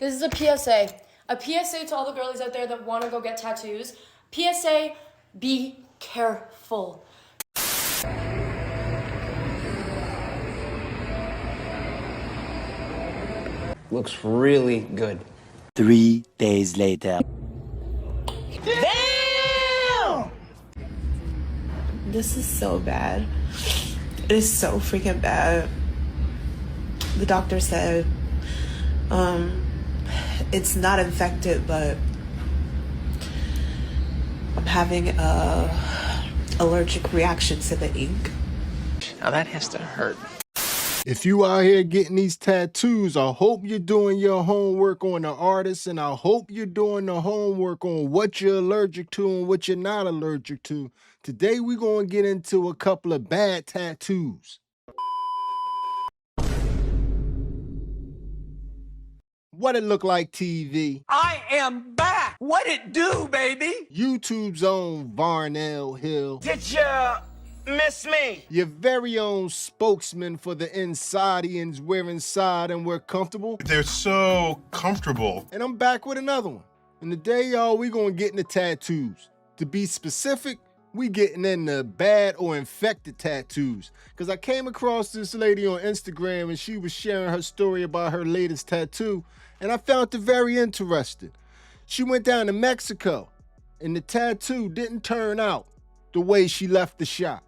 This is a PSA. A PSA to all the girlies out there that want to go get tattoos. PSA, be careful. Looks really good. 3 days later. Damn! This is so bad. It is so freaking bad. The doctor said, it's not infected, but I'm having a allergic reaction to the ink. Now that has to hurt. If you out here getting these tattoos, I hope you're doing your homework on the artist, and I hope you're doing the homework on what you're allergic to and what you're not allergic to. Today, we're going to get into a couple of bad tattoos. What it look like, TV? I am back! What it do, baby? YouTube's own Varnell Hill. Did you miss me? Your very own spokesman for the Insodians wear inside and we're comfortable. They're so comfortable. And I'm back with another one. And today, y'all, we gonna get into tattoos. To be specific, we getting into bad or infected tattoos. Cause I came across this lady on Instagram and she was sharing her story about her latest tattoo, and I found it very interesting. She went down to Mexico and the tattoo didn't turn out the way she left the shop.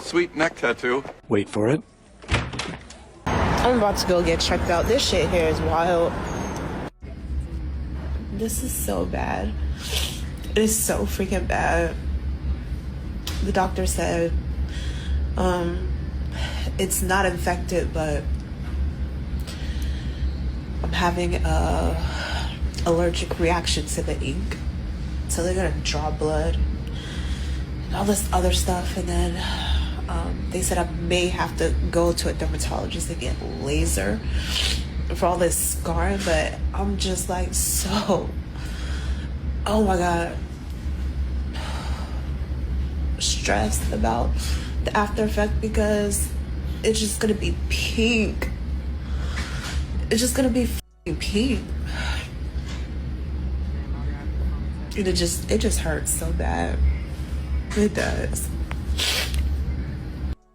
Sweet neck tattoo. Wait for it. I'm about to go get checked out. This shit here is wild. This is so bad. It is so freaking bad. The doctor said, it's not infected, but I'm having a allergic reaction to the ink. So they're gonna draw blood and all this other stuff, and then they said I may have to go to a dermatologist and get laser for all this scarring, but I'm just like so, oh my God, stressed about the after effect because it's just gonna be pink. It's just gonna be f***ing pink. And it just hurts so bad. It does.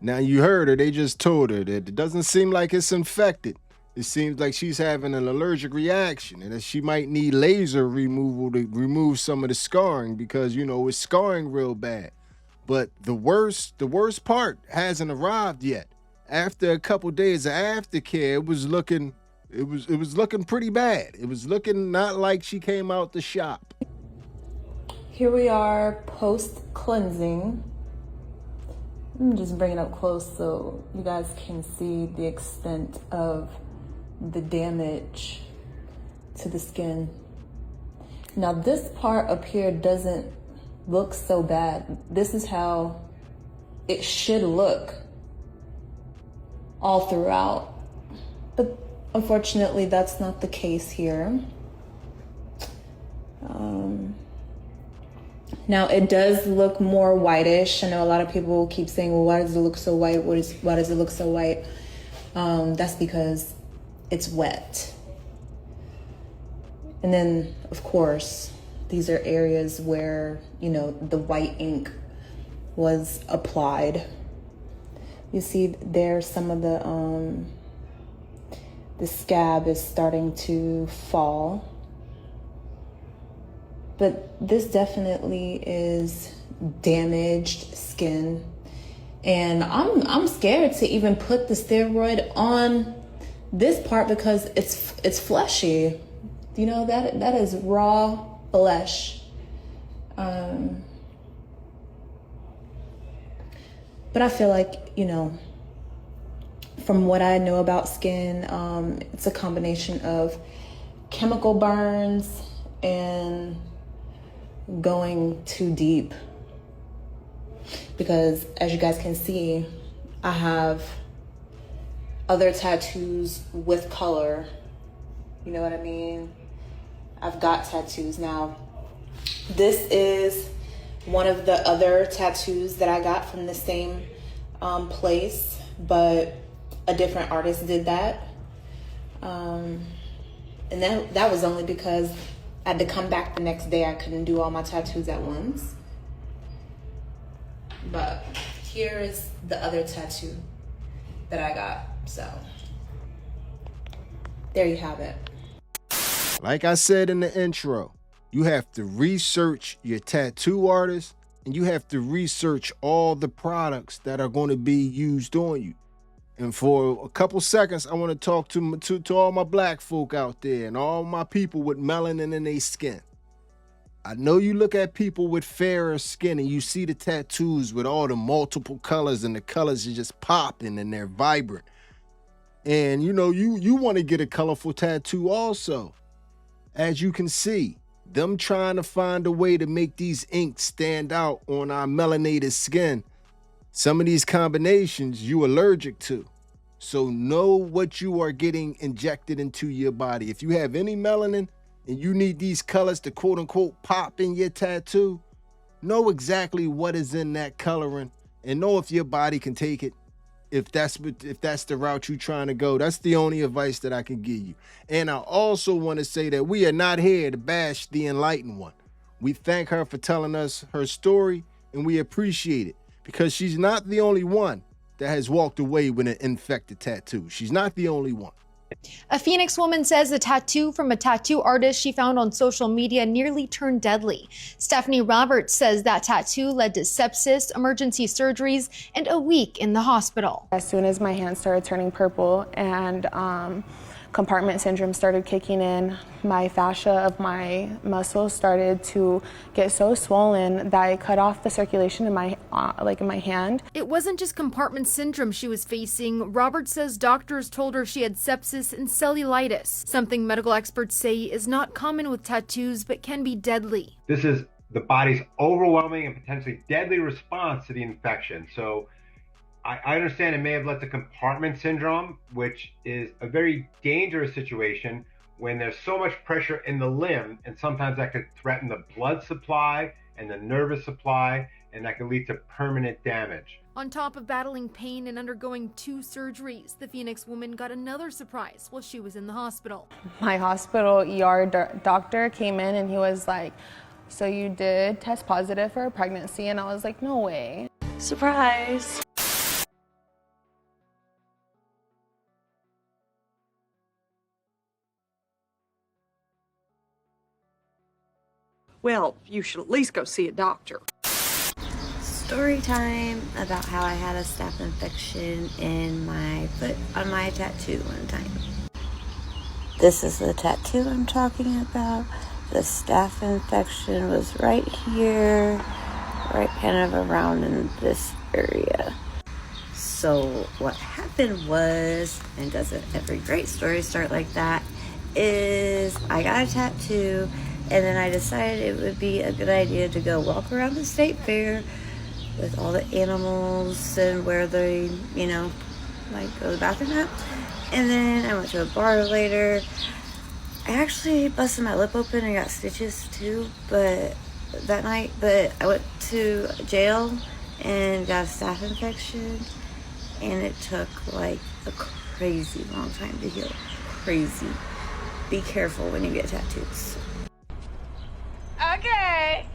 Now you heard her, they just told her that it doesn't seem like it's infected. It seems like she's having an allergic reaction and that she might need laser removal to remove some of the scarring because, you know, it's scarring real bad. But the worst part hasn't arrived yet. After a couple days of aftercare, it was looking pretty bad. It was looking not like she came out the shop. Here we are post cleansing. Let me just bring it up close so you guys can see the extent of the damage to the skin. Now this part up here doesn't look so bad. This is how it should look all throughout. But unfortunately, that's not the case here. Now it does look more whitish. I know a lot of people keep saying, well, why does it look so white? Why does it look so white? That's because it's wet. And then, of course, these are areas where, you know, the white ink was applied. You see there some of the scab is starting to fall. But this definitely is damaged skin. And I'm scared to even put the steroid on this part because it's fleshy. You know, that is raw flesh. But I feel like, you know, from what I know about skin, it's a combination of chemical burns and going too deep. Because as you guys can see, I have other tattoos with color. You know what I mean? I've got tattoos now. This is one of the other tattoos that I got from the same place, but a different artist did that. And that was only because I had to come back the next day. I couldn't do all my tattoos at once. But here is the other tattoo that I got. So there you have it. Like I said in the intro, you have to research your tattoo artist and you have to research all the products that are going to be used on you. And for a couple seconds, I want to talk to all my black folk out there and all my people with melanin in their skin. I know you look at people with fairer skin and you see the tattoos with all the multiple colors and the colors are just popping and they're vibrant. And you know, you want to get a colorful tattoo also. As you can see, them trying to find a way to make these inks stand out on our melanated skin. Some of these combinations you allergic to. So know what you are getting injected into your body. If you have any melanin and you need these colors to quote unquote pop in your tattoo, know exactly what is in that coloring and know if your body can take it. If that's the route you're trying to go. That's the only advice that I can give you. And I also want to say that we are not here to bash the enlightened one. We thank her for telling us her story and we appreciate it because she's not the only one that has walked away with an infected tattoo. She's not the only one. A Phoenix woman says a tattoo from a tattoo artist she found on social media nearly turned deadly. Stephanie Roberts says that tattoo led to sepsis, emergency surgeries, and a week in the hospital. As soon as my hand started turning purple and compartment syndrome started kicking in, my fascia of my muscles started to get so swollen that it cut off the circulation in my in my hand. It wasn't just compartment syndrome she was facing. Roberts says doctors told her she had sepsis and cellulitis, something medical experts say is not common with tattoos but can be deadly. This is the body's overwhelming and potentially deadly response to the infection. So I understand it may have led to compartment syndrome, which is a very dangerous situation when there's so much pressure in the limb, and sometimes that could threaten the blood supply and the nervous supply, and that could lead to permanent damage. On top of battling pain and undergoing 2 surgeries, the Phoenix woman got another surprise while she was in the hospital. My hospital ER doctor came in and he was like, "So you did test positive for a pregnancy?" And I was like, "No way." Surprise. Well, you should at least go see a doctor. Story time about how I had a staph infection in my foot on my tattoo one time. This is the tattoo I'm talking about. The staph infection was right here, right kind of around in this area. So what happened was, and doesn't every great story start like that, is I got a tattoo and then I decided it would be a good idea to go walk around the state fair with all the animals and where they, you know, like go to the bathroom at. And then I went to a bar later. I actually busted my lip open and got stitches too, but that night, but I went to jail and got a staph infection, and it took like a crazy long time to heal. Crazy. Be careful when you get tattoos. Okay.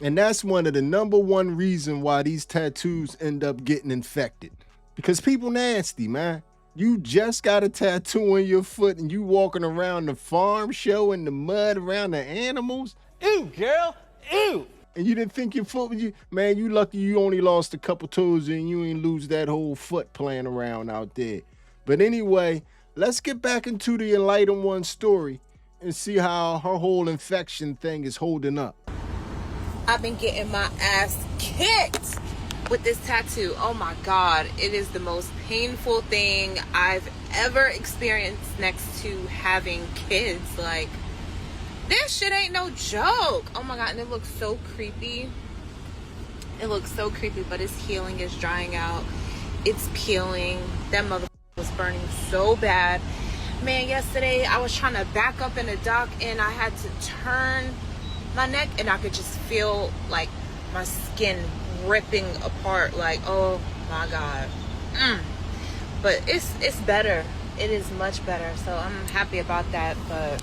And that's one of the #1 reason why these tattoos end up getting infected. Because people nasty, man. You just got a tattoo on your foot and you walking around the farm show in the mud around the animals. Ew, girl, ew. And you didn't think your foot was man, you lucky you only lost a couple toes and you ain't lose that whole foot playing around out there. But anyway, let's get back into the enlightened one story and see how her whole infection thing is holding up. I've been getting my ass kicked with this tattoo. Oh my God, it is the most painful thing I've ever experienced next to having kids. Like, this shit ain't no joke. Oh my God, and it looks so creepy. It looks so creepy, but it's healing, it's drying out, it's peeling. That motherfucker was burning so bad. Man, yesterday I was trying to back up in the dock and I had to turn my neck and I could just feel like my skin ripping apart. Like, oh my God. But it's better. It is much better. So I'm happy about that. But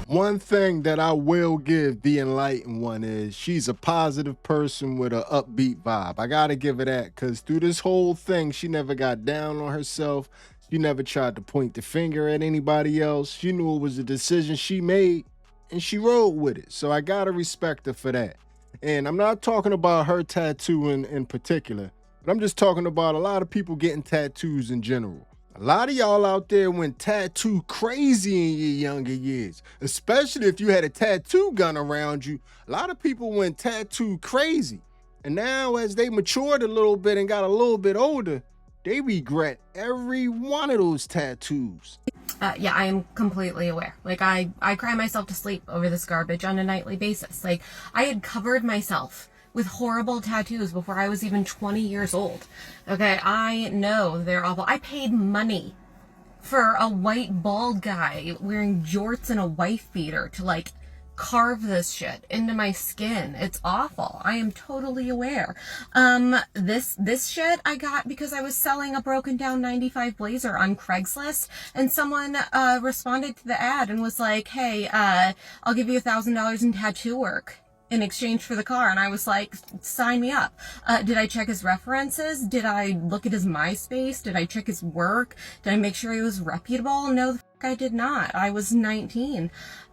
one thing that I will give the Enlightened One is she's a positive person with an upbeat vibe. I gotta give her that, because through this whole thing, she never got down on herself. She never tried to point the finger at anybody else. She knew it was a decision she made, and she rode with it. So I gotta respect her for that. And I'm not talking about her tattoo in particular, but I'm just talking about a lot of people getting tattoos in general. A lot of y'all out there went tattoo crazy in your younger years, especially if you had a tattoo gun around you. A lot of people went tattoo crazy. And now as they matured a little bit and got a little bit older, they regret every one of those tattoos. Yeah, I am completely aware. Like, I cry myself to sleep over this garbage on a nightly basis. Like, I had covered myself with horrible tattoos before I was even 20 years old. Okay, I know they're awful. I paid money for a white bald guy wearing jorts and a wife beater to, like, carve this shit into my skin. It's awful. I am totally aware. This shit I got because I was selling a broken down 95 Blazer on Craigslist, and someone responded to the ad and was like, hey, I'll give you $1,000 in tattoo work in exchange for the car. And I was like, sign me up. Did I check his references? Did I look at his MySpace? Did I check his work? Did I make sure he was reputable? No, the fuck I did not. I was 19.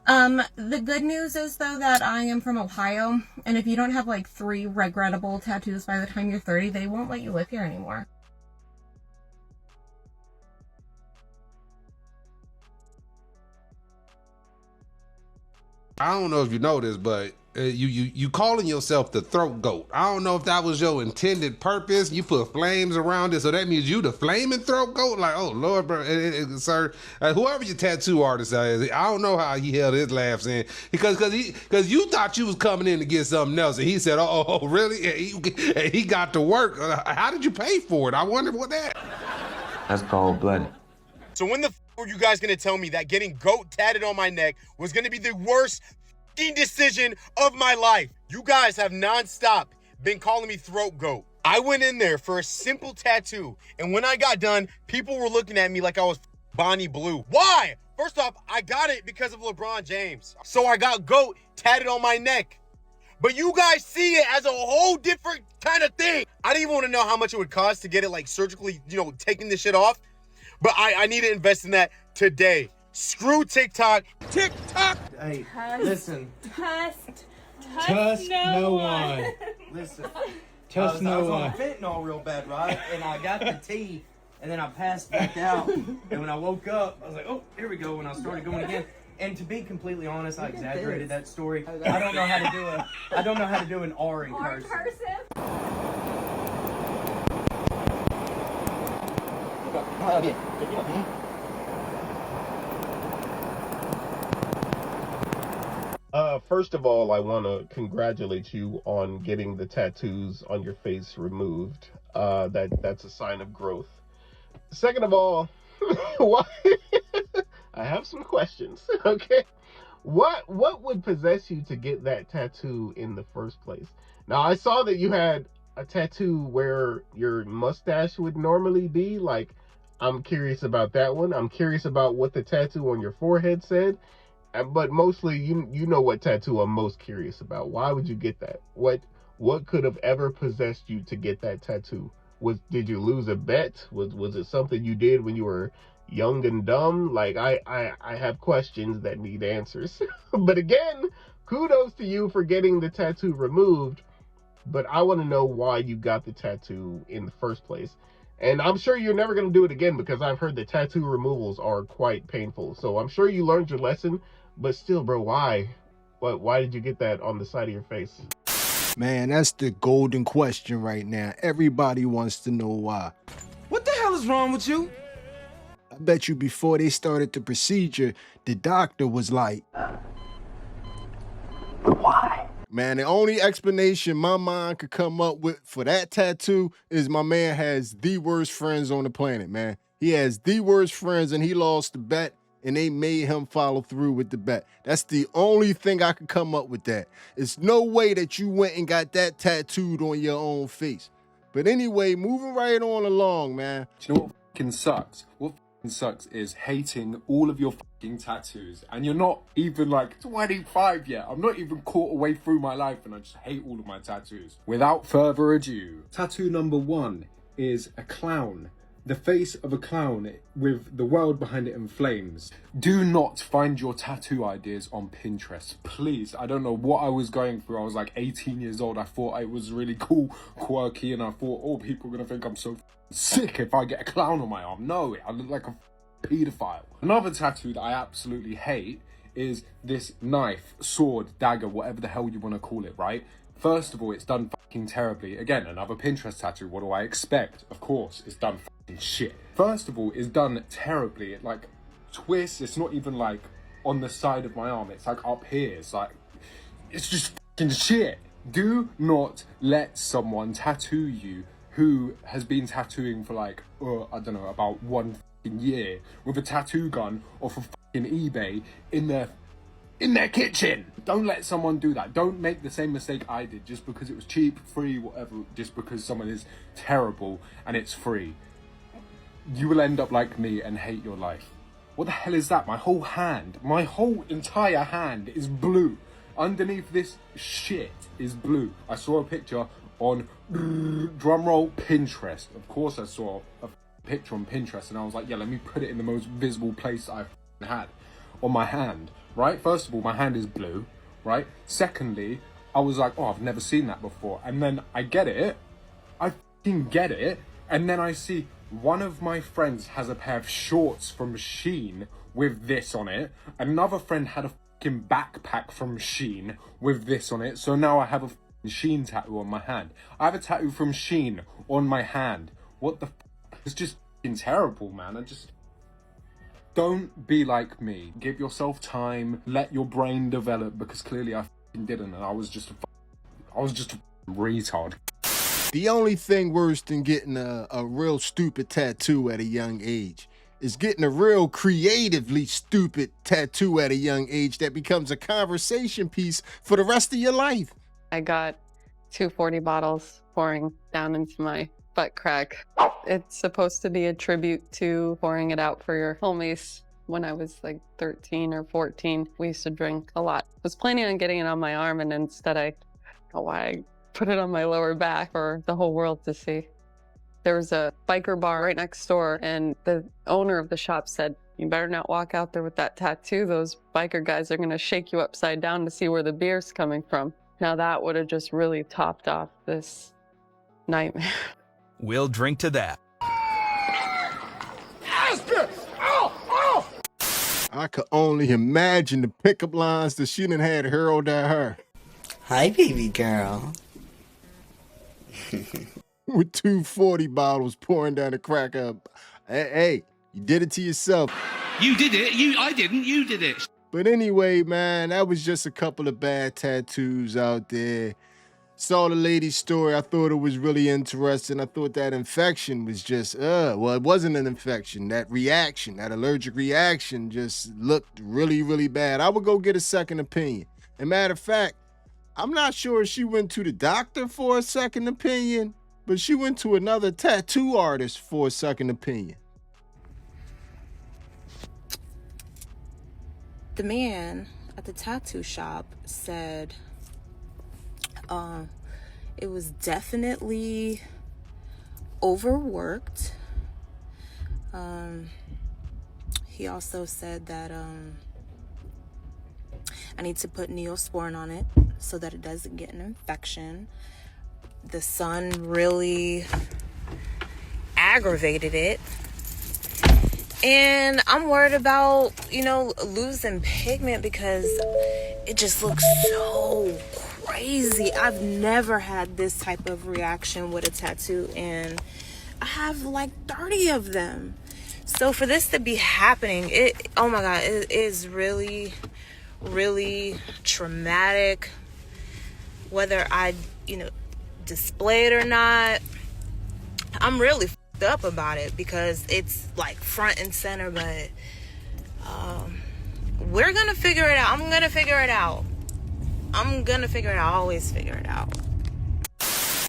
The good news is, though, that I am from Ohio, and if you don't have like 3 regrettable tattoos by the time you're 30, they won't let you live here anymore. I don't know if you know this, but you calling yourself the throat goat. I don't know if that was your intended purpose. You put flames around it, so that means you the flaming throat goat. Like, oh Lord, bro, sir, whoever your tattoo artist is, I don't know how he held his laughs in, because you thought you was coming in to get something else, and he said, oh really? And he got to work. How did you pay for it? I wonder what that. That's cold-blooded. So when the were you guys gonna tell me that getting goat tatted on my neck was gonna be the worst decision of my life? You guys have nonstop been calling me throat goat. I went in there for a simple tattoo, and when I got done, people were looking at me like I was Bonnie Blue. Why? First off, I got it because of LeBron James. So I got goat tatted on my neck. But you guys see it as a whole different kind of thing. I didn't even want to know how much it would cost to get it like surgically, taking this shit off. But I need to invest in that today. Screw TikTok. TikTok! Hey, listen. Trust no one. Listen. Trust no I was one. on fentanyl real bad, right? And I got the tea, and then I passed back out. And when I woke up, I was like, oh, here we go. And I started going again. And to be completely honest, I exaggerated that story. I don't know how to do an R in cursive. First of all, I want to congratulate you on getting the tattoos on your face removed. That's a sign of growth. Second of all, why? I have some questions. Okay, what would possess you to get that tattoo in the first place? Now, I saw that you had a tattoo where your mustache would normally be. Like, I'm curious about that one. I'm curious about what the tattoo on your forehead said. But mostly, you know what tattoo I'm most curious about. Why would you get that? What could have ever possessed you to get that tattoo? Did you lose a bet? Was it something you did when you were young and dumb? Like, I have questions that need answers. But again, kudos to you for getting the tattoo removed. But I want to know why you got the tattoo in the first place. And I'm sure you're never going to do it again, because I've heard that tattoo removals are quite painful. So I'm sure you learned your lesson. But still, bro, why? Why did you get that on the side of your face? Man, that's the golden question right now. Everybody wants to know why. What the hell is wrong with you? I bet you before they started the procedure, the doctor was like, why? Man, the only explanation my mind could come up with for that tattoo is my man has the worst friends on the planet, man. He has the worst friends and he lost the bet and they made him follow through with the bet. That's the only thing I could come up with that. It's no way that you went and got that tattooed on your own face. But anyway, moving right on along, man. Do you know what fucking sucks? What fucking sucks is hating all of your fucking tattoos. And you're not even like 25 yet. I'm not even quarter way through my life and I just hate all of my tattoos. Without further ado, tattoo number 1 is a clown. The face of a clown with the world behind it in flames. Do not find your tattoo ideas on Pinterest, please. I don't know what I was going through. I was like 18 years old. I thought I was really cool, quirky, and I thought, oh, people are gonna think I'm so sick if I get a clown on my arm. No, I look like a pedophile. Another tattoo that I absolutely hate is this knife, sword, dagger, whatever the hell you want to call it, right? First of all, it's done fucking terribly. Again, another Pinterest tattoo. What do I expect? Of course, it's done fucking shit. First of all, it's done terribly. It like twists. It's not even like on the side of my arm. It's like up here. It's like, it's just fucking shit. Do not let someone tattoo you who has been tattooing for like, I don't know, about 1 fucking year with a tattoo gun off of fucking eBay in their kitchen. Don't let someone do that. Don't make the same mistake I did just because it was cheap, free, whatever, just because someone is terrible and it's free. You will end up like me and hate your life. What the hell is that? My whole entire hand is blue. Underneath this shit is blue. I saw a picture on, drumroll, Pinterest. Of course I saw a picture on Pinterest and I was like, yeah, let me put it in the most visible place I've had on my hand. Right? First of all, my hand is blue, right? Secondly, I was like, oh, I've never seen that before. And then I get it. I fucking get it. And then I see one of my friends has a pair of shorts from Shein with this on it. Another friend had a fucking backpack from Shein with this on it. So now I have a fucking Shein tattoo on my hand. I have a tattoo from Shein on my hand. What the fuck? It's just fucking terrible, man. Don't be like me. Give yourself time. Let your brain develop, because clearly I fucking didn't, and I was just a retard. The only thing worse than getting a real stupid tattoo at a young age is getting a real creatively stupid tattoo at a young age that becomes a conversation piece for the rest of your life. I got 240 bottles pouring down into my butt crack. It's supposed to be a tribute to pouring it out for your homies. When I was like 13 or 14, we used to drink a lot. I was planning on getting it on my arm, and instead I don't know why I put it on my lower back for the whole world to see. There was a biker bar right next door, and the owner of the shop said, you better not walk out there with that tattoo. Those biker guys are gonna shake you upside down to see where the beer's coming from. Now that would have just really topped off this nightmare. We'll drink to that. I could only imagine the pickup lines that she done had hurled at her. Hi, baby girl. With 240 bottles pouring down the crack up. Hey, you did it to yourself. You did it. I didn't. You did it. But anyway, man, that was just a couple of bad tattoos out there. Saw the lady's story. I thought it was really interesting. I thought that infection was just, well, it wasn't an infection. That reaction, that allergic reaction just looked really, really bad. I would go get a second opinion. And matter of fact, I'm not sure if she went to the doctor for a second opinion, but she went to another tattoo artist for a second opinion. The man at the tattoo shop said it was definitely overworked. He also said that I need to put Neosporin on it so that it doesn't get an infection. The sun really aggravated it. And I'm worried about, losing pigment because it just looks so crazy. I've never had this type of reaction with a tattoo, and I have like 30 of them. So for this to be happening, oh my God, it is really, really traumatic. Whether I, display it or not, I'm really up about it because it's like front and center, but we're gonna figure it out. I'm gonna figure it out. I always figure it out.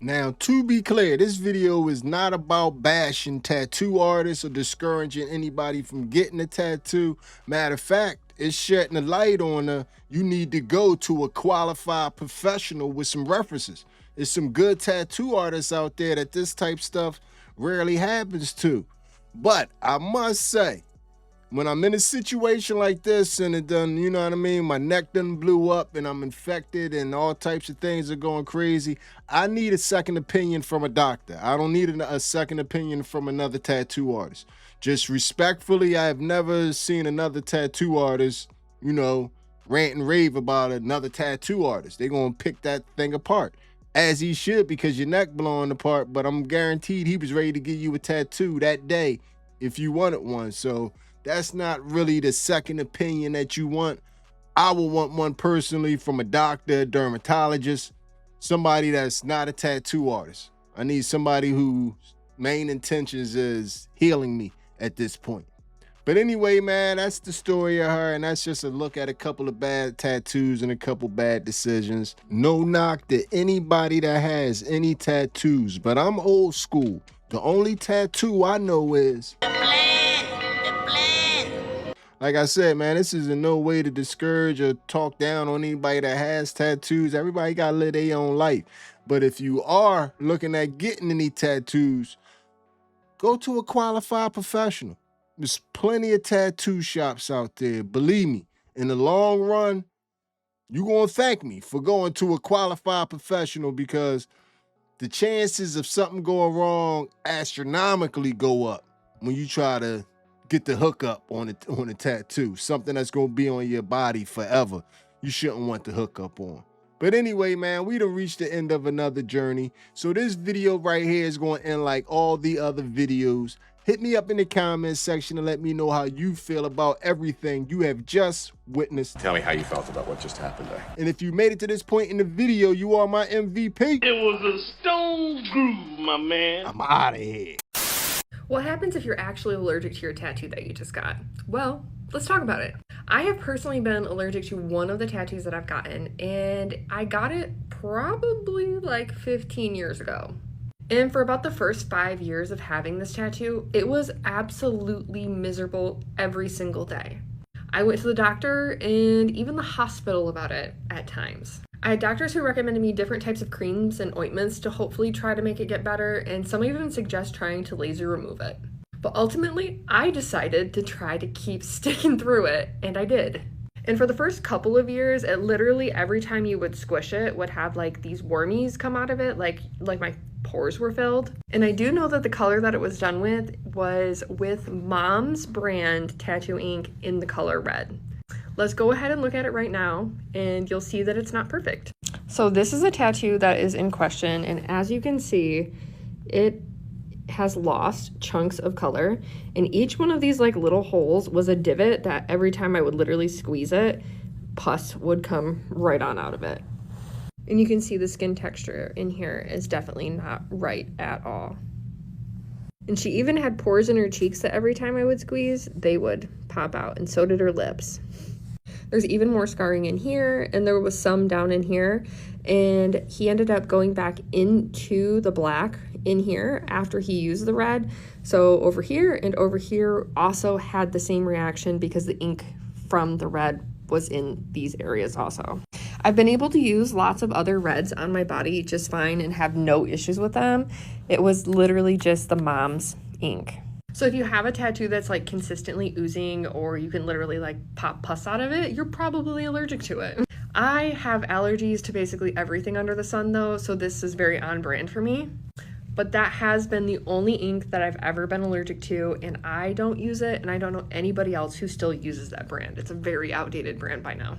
Now, to be clear, this video is not about bashing tattoo artists or discouraging anybody from getting a tattoo. Matter of fact, it's shedding a light on you need to go to a qualified professional with some references. There's some good tattoo artists out there that this type stuff rarely happens to. But I must say, when I'm in a situation like this and it done, you know what I mean, my neck done blew up and I'm infected and all types of things are going crazy, I need a second opinion from a doctor. I don't need a second opinion from another tattoo artist. Just respectfully, I have never seen another tattoo artist, you know, rant and rave about another tattoo artist. They're going to pick that thing apart. As he should, because your neck blowing apart, but I'm guaranteed he was ready to give you a tattoo that day if you wanted one. So that's not really the second opinion that you want. I would want one personally from a doctor, a dermatologist, somebody that's not a tattoo artist. I need somebody whose main intentions is healing me at this point. But anyway, man, that's the story of her, and that's just a look at a couple of bad tattoos and a couple bad decisions. No knock to anybody that has any tattoos, but I'm old school. The only tattoo I know is like I said, man, this is in no way to discourage or talk down on anybody that has tattoos. Everybody got to live their own life. But if you are looking at getting any tattoos, go to a qualified professional. There's plenty of tattoo shops out there. Believe me, in the long run, you're going to thank me for going to a qualified professional because the chances of something going wrong astronomically go up when you try to get the hookup on a tattoo, something that's going to be on your body forever. You shouldn't want the hookup on. But anyway, man, we done reached the end of another journey. So this video right here is going to end like all the other videos. Hit me up in the comments section and let me know how you feel about everything you have just witnessed. Tell me how you felt about what just happened there. And if you made it to this point in the video, you are my MVP. It was a stone groove, my man. I'm out of here. What happens if you're actually allergic to your tattoo that you just got? Well, let's talk about it. I have personally been allergic to one of the tattoos that I've gotten, and I got it probably like 15 years ago. And for about the first 5 years of having this tattoo, it was absolutely miserable every single day. I went to the doctor and even the hospital about it at times. I had doctors who recommended me different types of creams and ointments to hopefully try to make it get better, and some even suggest trying to laser remove it. But ultimately, I decided to try to keep sticking through it, and I did. And for the first couple of years, it literally every time you would squish it would have like these wormies come out of it, like my pores were filled. And I do know that the color that it was done with was with Mom's brand tattoo ink in the color red. Let's go ahead and look at it right now, and you'll see that it's not perfect. So this is a tattoo that is in question, and as you can see, it has lost chunks of color, and each one of these like little holes was a divot that every time I would literally squeeze it, pus would come right on out of it. And you can see the skin texture in here is definitely not right at all. And she even had pores in her cheeks that every time I would squeeze, they would pop out, and so did her lips. There's even more scarring in here, and there was some down in here, and he ended up going back into the black in here after he used the red. So over here and over here also had the same reaction because the ink from the red was in these areas also. I've been able to use lots of other reds on my body just fine and have no issues with them. It was literally just the Mom's ink. So if you have a tattoo that's like consistently oozing, or you can literally like pop pus out of it, you're probably allergic to it. I have allergies to basically everything under the sun though, so this is very on brand for me. But that has been the only ink that I've ever been allergic to, and I don't use it, and I don't know anybody else who still uses that brand. It's a very outdated brand by now.